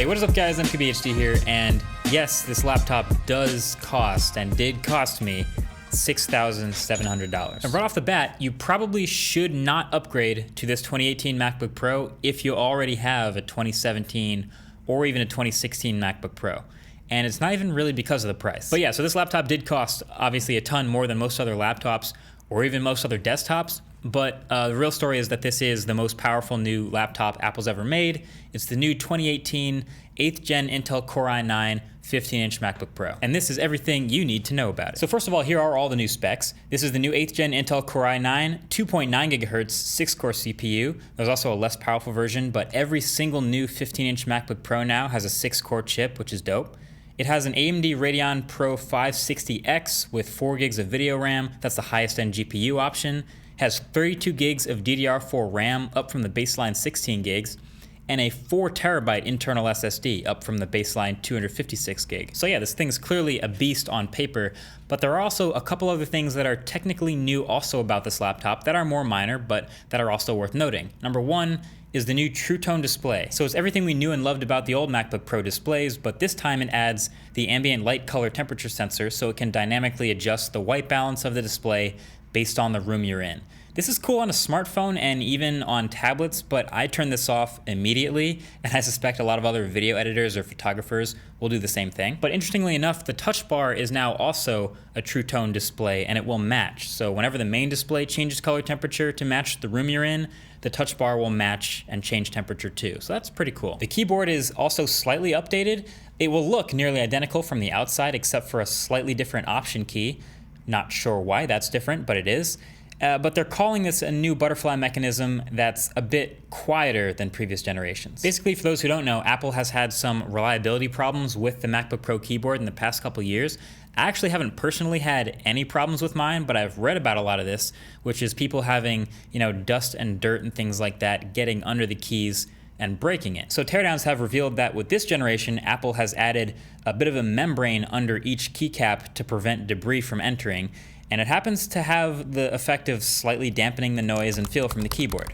Hey, what is up guys, MKBHD here, and yes, this laptop does cost, and did cost me, $6,700. And right off the bat, you probably should not upgrade to this 2018 MacBook Pro if you already have a 2017 or even a 2016 MacBook Pro. And it's not even really because of the price. But yeah, so this laptop did cost obviously a ton more than most other laptops or even most other desktops. But the real story is that this is the most powerful new laptop Apple's ever made. It's the new 2018 8th Gen Intel Core i9 15-inch MacBook Pro. And this is everything you need to know about it. So first of all, here are all the new specs. This is the new 8th Gen Intel Core i9, 2.9 gigahertz, 6-core CPU. There's also a less powerful version, but every single new 15-inch MacBook Pro now has a 6-core chip, which is dope. It has an AMD Radeon Pro 560X with 4 gigs of video RAM. That's the highest end GPU option. Has 32 gigs of DDR4 RAM, up from the baseline 16 gigs, and a 4 terabyte internal SSD, up from the baseline 256 gig. So yeah, this thing's clearly a beast on paper, but there are also a couple other things that are technically new also about this laptop that are more minor, but that are also worth noting. Number one is the new True Tone display. So it's everything we knew and loved about the old MacBook Pro displays, but this time it adds the ambient light color temperature sensor so it can dynamically adjust the white balance of the display based on the room you're in. This is cool on a smartphone and even on tablets, but I turned this off immediately, and I suspect a lot of other video editors or photographers will do the same thing. But interestingly enough, the touch bar is now also a True Tone display, and it will match. So whenever the main display changes color temperature to match the room you're in, the touch bar will match and change temperature too. So that's pretty cool. The keyboard is also slightly updated. It will look nearly identical from the outside except for a slightly different option key. Not sure why that's different, but it is. But they're calling this a new butterfly mechanism that's a bit quieter than previous generations. Basically, for those who don't know, Apple has had some reliability problems with the MacBook Pro keyboard in the past couple years. I actually haven't personally had any problems with mine, but I've read about a lot of this, which is people having, dust and dirt and things like that getting under the keys and breaking it. So teardowns have revealed that with this generation, Apple has added a bit of a membrane under each keycap to prevent debris from entering, and it happens to have the effect of slightly dampening the noise and feel from the keyboard.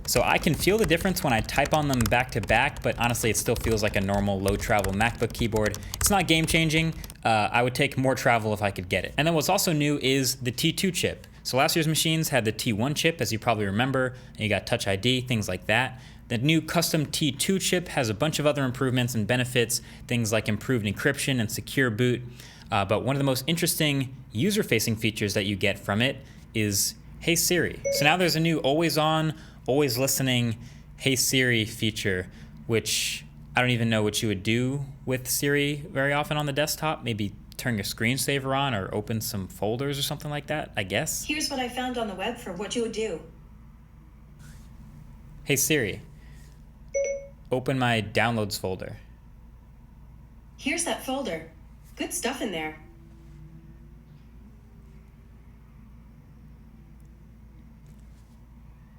So I can feel the difference when I type on them back to back, but honestly it still feels like a normal low travel MacBook keyboard. It's not game changing. I would take more travel if I could get it. And then what's also new is the T2 chip. So last year's machines had the T1 chip, as you probably remember, and you got Touch ID, things like that. The new custom T2 chip has a bunch of other improvements and benefits, things like improved encryption and secure boot. But one of the most interesting user-facing features that you get from it is Hey Siri. So now there's a new always on, always listening Hey Siri feature, which I don't even know what you would do with Siri very often on the desktop. Maybe turn your screensaver on or open some folders or something like that, I guess. Here's what I found on the web for what you would do. Hey Siri, open my downloads folder. Here's that folder. Good stuff in there.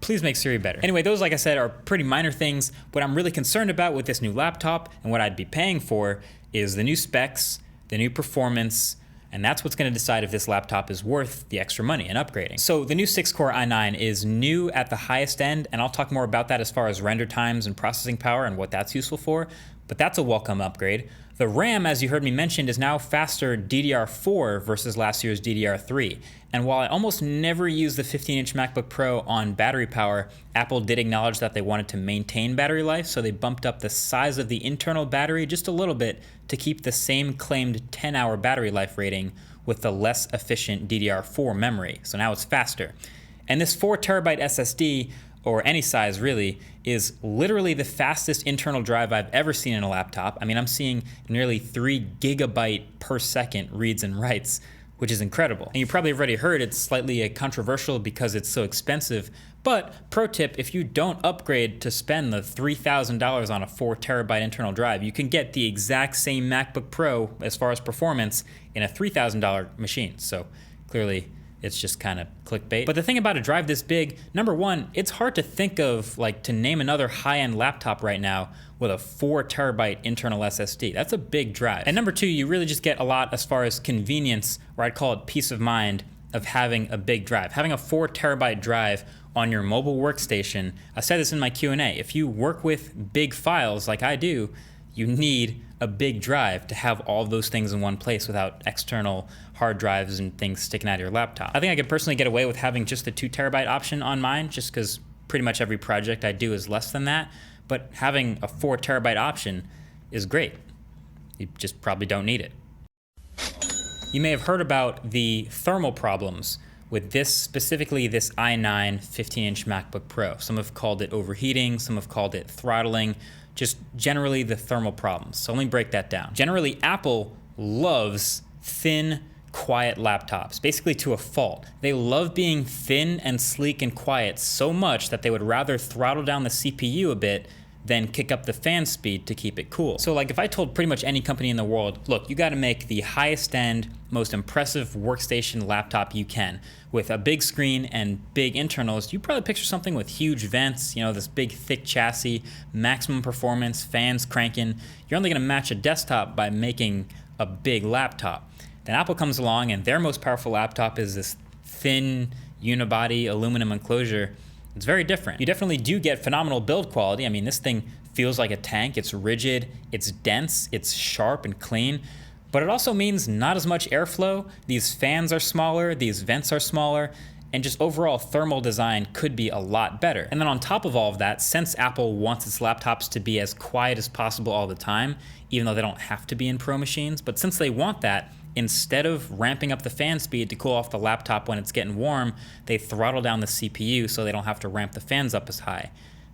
Please make Siri better. Anyway, those, like I said, are pretty minor things. What I'm really concerned about with this new laptop and what I'd be paying for is the new specs, the new performance, and that's what's going to decide if this laptop is worth the extra money and upgrading. So the new 6-core i9 is new at the highest end, and I'll talk more about that as far as render times and processing power and what that's useful for, but that's a welcome upgrade. The RAM, as you heard me mention, is now faster DDR4 versus last year's DDR3. And while I almost never use the 15-inch MacBook Pro on battery power, Apple did acknowledge that they wanted to maintain battery life, so they bumped up the size of the internal battery just a little bit to keep the same claimed 10-hour battery life rating with the less efficient DDR4 memory. So now it's faster. And this 4 terabyte SSD, or any size really, is literally the fastest internal drive I've ever seen in a laptop. I mean, I'm seeing nearly 3 gigabyte per second reads and writes, which is incredible. And you probably have already heard it's slightly controversial because it's so expensive, but pro tip, if you don't upgrade to spend the $3,000 on a 4 terabyte internal drive, you can get the exact same MacBook Pro as far as performance in a $3,000 machine. So clearly it's just kind of clickbait. But the thing about a drive this big, number one, it's hard to think of, to name another high-end laptop right now with a 4 terabyte internal SSD. That's a big drive. And number two, you really just get a lot as far as convenience, or I'd call it peace of mind, of having a big drive. Having a 4 terabyte drive on your mobile workstation, I said this in my Q&A, if you work with big files like I do, you need a big drive to have all of those things in one place without external hard drives and things sticking out of your laptop. I think I could personally get away with having just the 2 terabyte option on mine, just because pretty much every project I do is less than that, but having a 4 terabyte option is great. You just probably don't need it. You may have heard about the thermal problems with this, specifically this i9 15-inch MacBook Pro. Some have called it overheating, some have called it throttling, just generally the thermal problems. So let me break that down. Generally, Apple loves thin, quiet laptops, basically to a fault. They love being thin and sleek and quiet so much that they would rather throttle down the CPU a bit than kick up the fan speed to keep it cool. So like if I told pretty much any company in the world, look, you gotta make the highest end, most impressive workstation laptop you can with a big screen and big internals, you probably picture something with huge vents, this big thick chassis, maximum performance, fans cranking. You're only gonna match a desktop by making a big laptop. Then Apple comes along and their most powerful laptop is this thin unibody aluminum enclosure. It's very different. You definitely do get phenomenal build quality. I mean, this thing feels like a tank. It's rigid, it's dense, it's sharp and clean, but it also means not as much airflow. These fans are smaller, these vents are smaller, and just overall thermal design could be a lot better. And then on top of all of that, since Apple wants its laptops to be as quiet as possible all the time, even though they don't have to be in Pro machines, but since they want that, instead of ramping up the fan speed to cool off the laptop when it's getting warm, they throttle down the CPU so they don't have to ramp the fans up as high.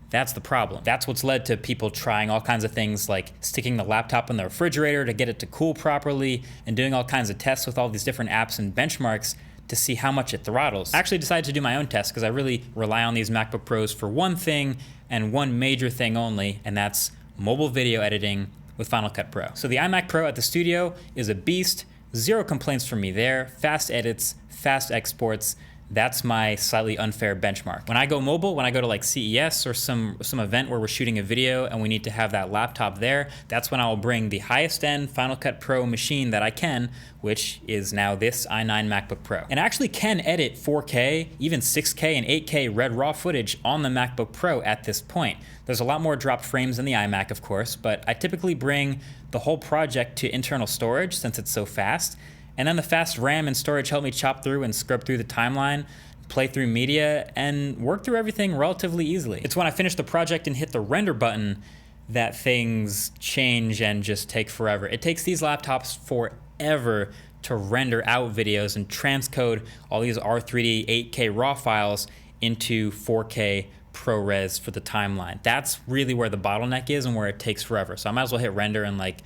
That's the problem. That's what's led to people trying all kinds of things like sticking the laptop in the refrigerator to get it to cool properly and doing all kinds of tests with all these different apps and benchmarks to see how much it throttles. I actually decided to do my own test because I really rely on these MacBook Pros for one thing and one major thing only, and that's mobile video editing with Final Cut Pro. So the iMac Pro at the studio is a beast. Zero complaints from me there. Fast edits, fast exports. That's my slightly unfair benchmark. When I go mobile, when I go to like CES or some event where we're shooting a video and we need to have that laptop there, that's when I will bring the highest end Final Cut Pro machine that I can, which is now this i9 MacBook Pro. And I actually can edit 4K, even 6K and 8K red raw footage on the MacBook Pro at this point. There's a lot more dropped frames than the iMac, of course, but I typically bring the whole project to internal storage since it's so fast. And then the fast RAM and storage help me chop through and scrub through the timeline, play through media, and work through everything relatively easily. It's when I finish the project and hit the render button that things change and just take forever. It takes these laptops forever to render out videos and transcode all these R3D 8K raw files into 4K ProRes for the timeline. That's really where the bottleneck is and where it takes forever. So I might as well hit render and like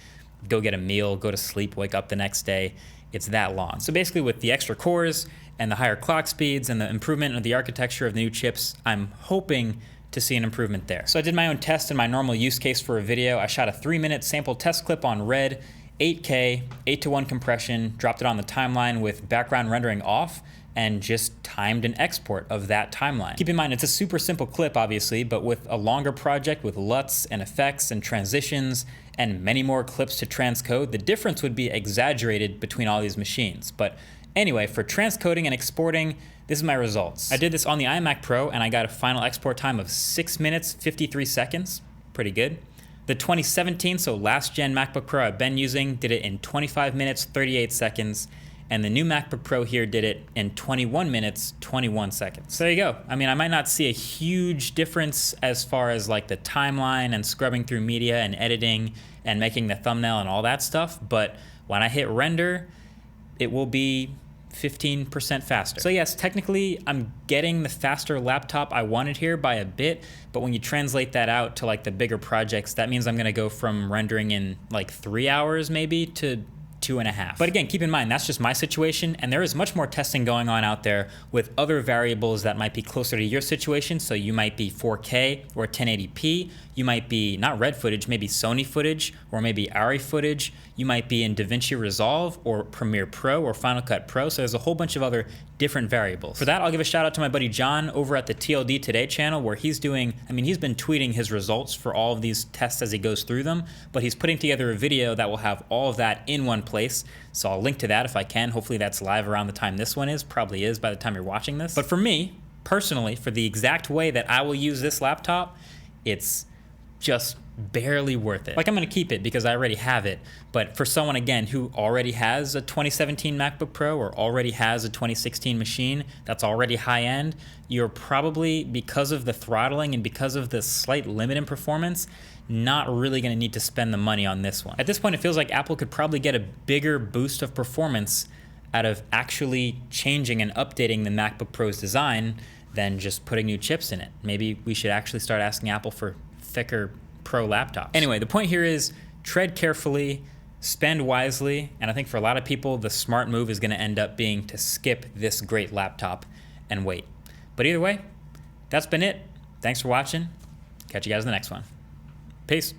go get a meal, go to sleep, wake up the next day. It's that long. So basically with the extra cores and the higher clock speeds and the improvement of the architecture of the new chips, I'm hoping to see an improvement there. So I did my own test in my normal use case for a video. I shot a 3-minute sample test clip on Red, 8K, 8:1 compression, dropped it on the timeline with background rendering off, and just timed an export of that timeline. Keep in mind, it's a super simple clip, obviously, but with a longer project with LUTs and effects and transitions and many more clips to transcode, the difference would be exaggerated between all these machines. But anyway, for transcoding and exporting, this is my results. I did this on the iMac Pro and I got a final export time of 6 minutes, 53 seconds. Pretty good. The 2017, so last gen MacBook Pro I've been using, did it in 25 minutes, 38 seconds. And the new MacBook Pro here did it in 21 minutes, 21 seconds. So there you go. I mean, I might not see a huge difference as far as like the timeline and scrubbing through media and editing and making the thumbnail and all that stuff, but when I hit render, it will be 15% faster. So yes, technically I'm getting the faster laptop I wanted here by a bit, but when you translate that out to like the bigger projects, that means I'm gonna go from rendering in like 3 hours maybe to 2.5. But again, keep in mind, that's just my situation, and there is much more testing going on out there with other variables that might be closer to your situation. So you might be 4K or 1080p. You might be not Red footage, maybe Sony footage, or maybe Ari footage. You might be in DaVinci Resolve or Premiere Pro or Final Cut Pro. So there's a whole bunch of other different variables. For that, I'll give a shout out to my buddy John over at the TLD Today channel, where he's doing, he's been tweeting his results for all of these tests as he goes through them, but he's putting together a video that will have all of that in one place. place. So I'll link to that if I can. Hopefully that's live around the time this one is. Probably is by the time you're watching this. But for me, personally, for the exact way that I will use this laptop, it's just barely worth it. Like, I'm gonna keep it because I already have it, but for someone, again, who already has a 2017 MacBook Pro or already has a 2016 machine that's already high-end, you're probably, because of the throttling and because of the slight limit in performance, not really gonna need to spend the money on this one. At this point, it feels like Apple could probably get a bigger boost of performance out of actually changing and updating the MacBook Pro's design than just putting new chips in it. Maybe we should actually start asking Apple for thicker Pro laptops. Anyway, the point here is tread carefully, spend wisely, and I think for a lot of people, the smart move is gonna end up being to skip this great laptop and wait. But either way, that's been it. Thanks for watching. Catch you guys in the next one. Peace.